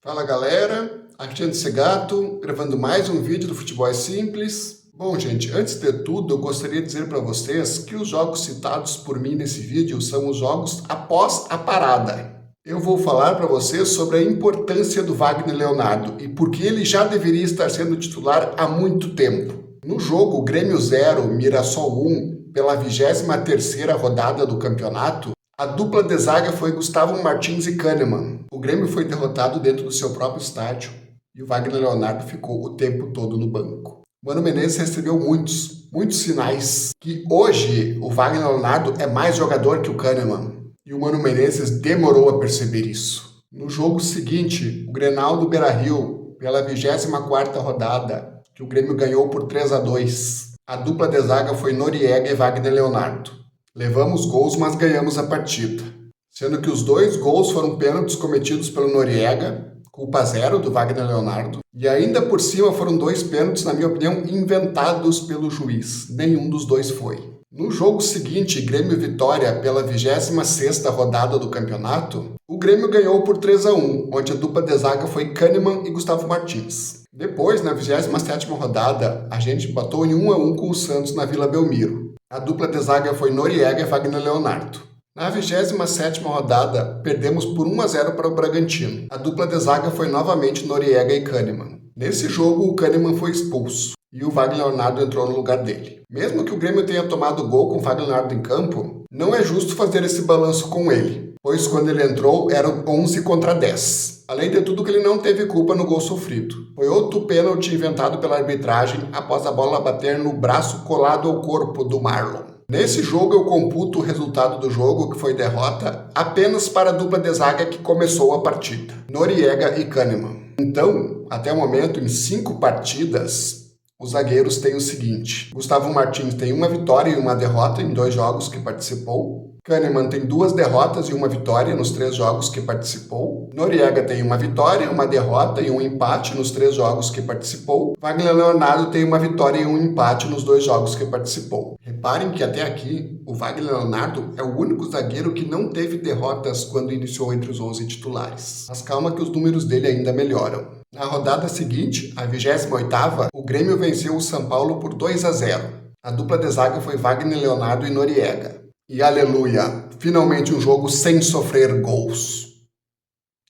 Fala galera, aqui é Anderson Segato, gravando mais um vídeo do Futebol é Simples. Bom gente, antes de tudo eu gostaria de dizer para vocês que os jogos citados por mim nesse vídeo são os jogos após a parada. Eu vou falar para vocês sobre a importância do Wagner Leonardo e por que ele já deveria estar sendo titular há muito tempo. No jogo Grêmio 0, Mirassol 1, pela 23ª rodada do campeonato, a dupla de zaga foi Gustavo Martins e Kahneman. O Grêmio foi derrotado dentro do seu próprio estádio e o Wagner Leonardo ficou o tempo todo no banco. Mano Menezes recebeu muitos sinais que hoje o Wagner Leonardo é mais jogador que o Kahneman. E o Mano Menezes demorou a perceber isso. No jogo seguinte, o Grenal do Beira-Rio, pela 24ª rodada, que o Grêmio ganhou por 3-2. A dupla de zaga foi Noriega e Wagner Leonardo. Levamos gols, mas ganhamos a partida. Sendo que os dois gols foram pênaltis cometidos pelo Noriega, culpa zero do Wagner Leonardo. E ainda por cima foram dois pênaltis, na minha opinião, inventados pelo juiz. Nenhum dos dois foi. No jogo seguinte, Grêmio Vitória, pela 26ª rodada do campeonato, o Grêmio ganhou por 3-1, onde a dupla de zaga foi Kahneman e Gustavo Martins. Depois, na 27ª rodada, a gente empatou em 1-1 com o Santos na Vila Belmiro. A dupla de zaga foi Noriega e Wagner Leonardo. Na 27ª rodada, perdemos por 1-0 para o Bragantino. A dupla de zaga foi novamente Noriega e Kahneman. Nesse jogo, o Kahneman foi expulso e o Wagner Leonardo entrou no lugar dele. Mesmo que o Grêmio tenha tomado gol com o Wagner Leonardo em campo, não é justo fazer esse balanço com ele, pois quando ele entrou eram 11 contra 10. Além de tudo que ele não teve culpa no gol sofrido. Foi outro pênalti inventado pela arbitragem após a bola bater no braço colado ao corpo do Marlon. Nesse jogo eu computo o resultado do jogo, que foi derrota, apenas para a dupla de zaga que começou a partida, Noriega e Kahneman. Então, até o momento, em 5 partidas, os zagueiros têm o seguinte: Gustavo Martins tem 1 vitória e 1 derrota em 2 jogos que participou. Kahneman tem 2 derrotas e 1 vitória nos 3 jogos que participou. Noriega tem 1 vitória, 1 derrota e 1 empate nos 3 jogos que participou. Wagner Leonardo tem 1 vitória e 1 empate nos 2 jogos que participou. Reparem que até aqui, o Wagner Leonardo é o único zagueiro que não teve derrotas quando iniciou entre os 11 titulares. Mas calma que os números dele ainda melhoram. Na rodada seguinte, a 28ª, o Grêmio venceu o São Paulo por 2-0. A dupla de zaga foi Wagner Leonardo e Noriega. E aleluia, finalmente um jogo sem sofrer gols.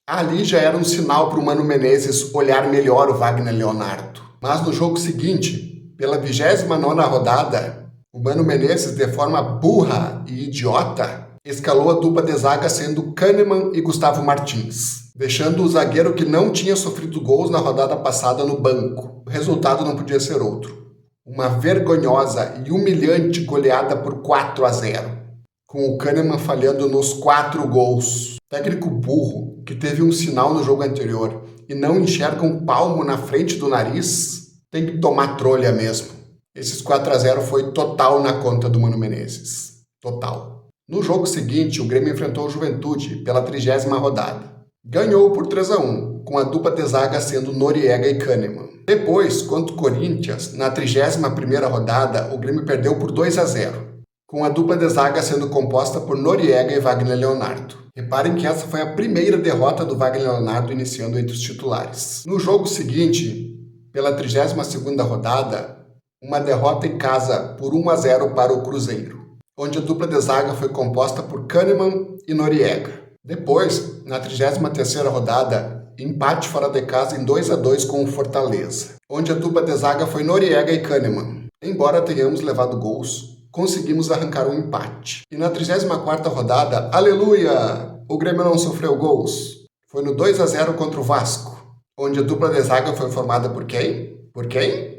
Ali já era um sinal para o Mano Menezes olhar melhor o Wagner Leonardo. Mas no jogo seguinte, pela 29ª rodada, o Mano Menezes, de forma burra e idiota, escalou a dupla de zaga sendo Kahneman e Gustavo Martins, deixando o zagueiro que não tinha sofrido gols na rodada passada no banco. O resultado não podia ser outro: uma vergonhosa e humilhante goleada por 4-0, com o Kahneman falhando nos 4 gols. Técnico burro, que teve um sinal no jogo anterior e não enxerga um palmo na frente do nariz, tem que tomar trolha mesmo. Esses 4-0 foi total na conta do Mano Menezes. Total. No jogo seguinte, o Grêmio enfrentou o Juventude pela 30ª rodada. Ganhou por 3-1, com a dupla de zaga sendo Noriega e Kahneman. Depois, contra o Corinthians, na 31ª rodada, o Grêmio perdeu por 2-0, com a dupla de zaga sendo composta por Noriega e Wagner Leonardo. Reparem que essa foi a primeira derrota do Wagner Leonardo iniciando entre os titulares. No jogo seguinte, pela 32ª rodada, uma derrota em casa por 1-0 para o Cruzeiro, onde a dupla de zaga foi composta por Kahneman e Noriega. Depois, na 33ª rodada, empate fora de casa em 2-2 com o Fortaleza, onde a dupla de zaga foi Noriega e Kahneman. Embora tenhamos levado gols, conseguimos arrancar um empate. E na 34ª rodada, aleluia, o Grêmio não sofreu gols. Foi no 2-0 contra o Vasco, onde a dupla de zaga foi formada por quem? Por quem?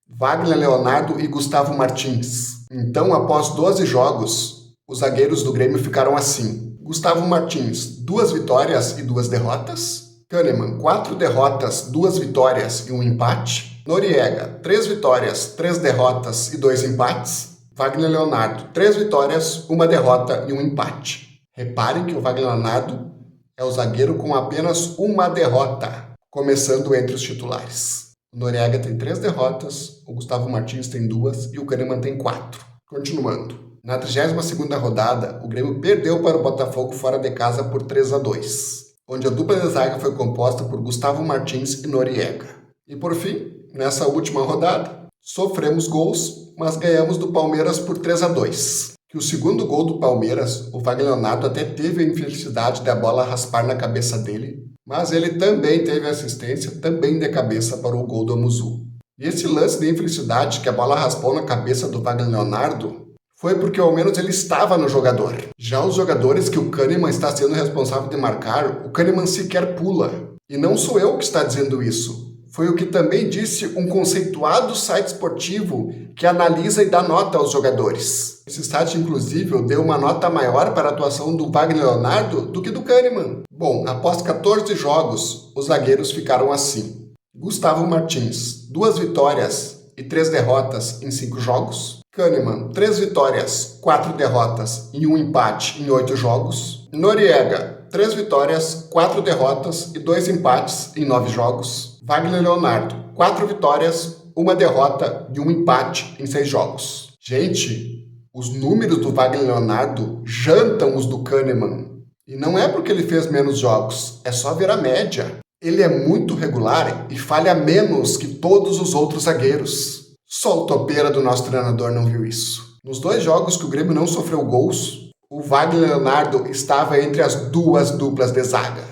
Wagner Leonardo e Gustavo Martins. Então, após 12 jogos, os zagueiros do Grêmio ficaram assim: Gustavo Martins, 2 vitórias e 2 derrotas. Kahneman, 4 derrotas, 2 vitórias e 1 empate. Noriega, 3 vitórias, 3 derrotas e 2 empates. Wagner Leonardo, 3 vitórias, 1 derrota e 1 empate. Reparem que o Wagner Leonardo é o zagueiro com apenas 1 derrota, começando entre os titulares. O Noriega tem 3 derrotas, o Gustavo Martins tem 2 e o Kahneman tem 4. Continuando. Na 32ª rodada, o Grêmio perdeu para o Botafogo fora de casa por 3-2. onde a dupla de zaga foi composta por Gustavo Martins e Noriega. E por fim, nessa última rodada, sofremos gols, mas ganhamos do Palmeiras por 3-2. Que o segundo gol do Palmeiras, o Wagner Leonardo até teve a infelicidade da bola raspar na cabeça dele, mas ele também teve assistência, também de cabeça, para o gol do Amuzu. E esse lance de infelicidade que a bola raspou na cabeça do Wagner Leonardo foi porque ao menos ele estava no jogador. Já os jogadores que o Kahneman está sendo responsável de marcar, o Kahneman sequer pula. E não sou eu que está dizendo isso. Foi o que também disse um conceituado site esportivo que analisa e dá nota aos jogadores. Esse site, inclusive, deu uma nota maior para a atuação do Wagner Leonardo do que do Kahneman. Bom, após 14 jogos, os zagueiros ficaram assim. Gustavo Martins, 2 vitórias e 3 derrotas em 5 jogos. Kahneman, 3 vitórias, 4 derrotas e 1 empate em 8 jogos. Noriega, 3 vitórias, 4 derrotas e 2 empates em 9 jogos. Wagner Leonardo, 4 vitórias, 1 derrota e 1 empate em 6 jogos. Gente, os números do Wagner Leonardo jantam os do Kahneman. E não é porque ele fez menos jogos, é só ver a média. Ele é muito regular e falha menos que todos os outros zagueiros. Só o topeira do nosso treinador não viu isso. Nos 2 jogos que o Grêmio não sofreu gols, o Wagner Leonardo estava entre as 2 duplas de zaga.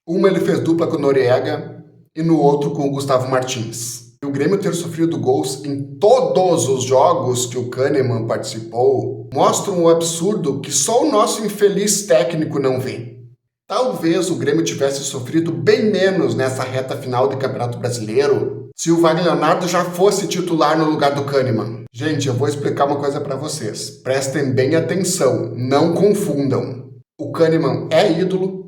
Uma ele fez dupla com o Noriega e no outro com o Gustavo Martins. E o Grêmio ter sofrido gols em todos os jogos que o Kahneman participou mostra um absurdo que só o nosso infeliz técnico não vê. Talvez o Grêmio tivesse sofrido bem menos nessa reta final do Campeonato Brasileiro se o Wagner Leonardo já fosse titular no lugar do Kahneman. Gente, eu vou explicar uma coisa para vocês. Prestem bem atenção, não confundam. O Kahneman é ídolo.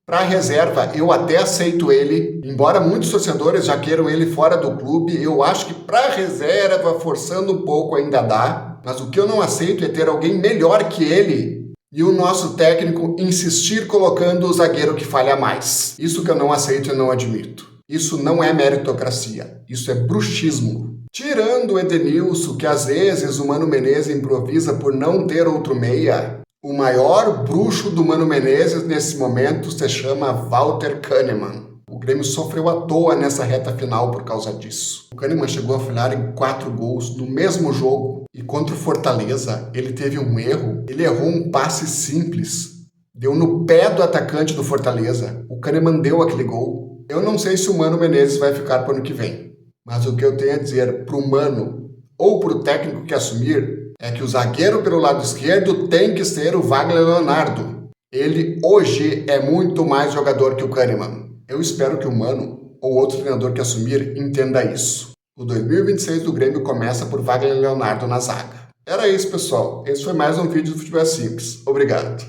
Para a reserva, eu até aceito ele. Embora muitos torcedores já queiram ele fora do clube, eu acho que para a reserva, forçando um pouco, ainda dá. Mas o que eu não aceito é ter alguém melhor que ele e o nosso técnico insistir colocando o zagueiro que falha mais. Isso que eu não aceito e não admito. Isso não é meritocracia, isso é bruxismo. Tirando o Edenilson, que às vezes o Mano Menezes improvisa por não ter outro meia, o maior bruxo do Mano Menezes nesse momento se chama Walter Kahneman. O Grêmio sofreu à toa nessa reta final por causa disso. O Kahneman chegou a falhar em 4 gols no mesmo jogo. E contra o Fortaleza, ele teve um erro. Ele errou um passe simples. Deu no pé do atacante do Fortaleza. O Kahneman deu aquele gol. Eu não sei se o Mano Menezes vai ficar para o ano que vem. Mas o que eu tenho a dizer para o Mano ou para o técnico que assumir é que o zagueiro pelo lado esquerdo tem que ser o Wagner Leonardo. Ele hoje é muito mais jogador que o Kahneman. Eu espero que o Mano ou outro treinador que assumir entenda isso. O 2026 do Grêmio começa por Wagner Leonardo na zaga. Era isso, pessoal. Esse foi mais um vídeo do Futebol Simples. Obrigado.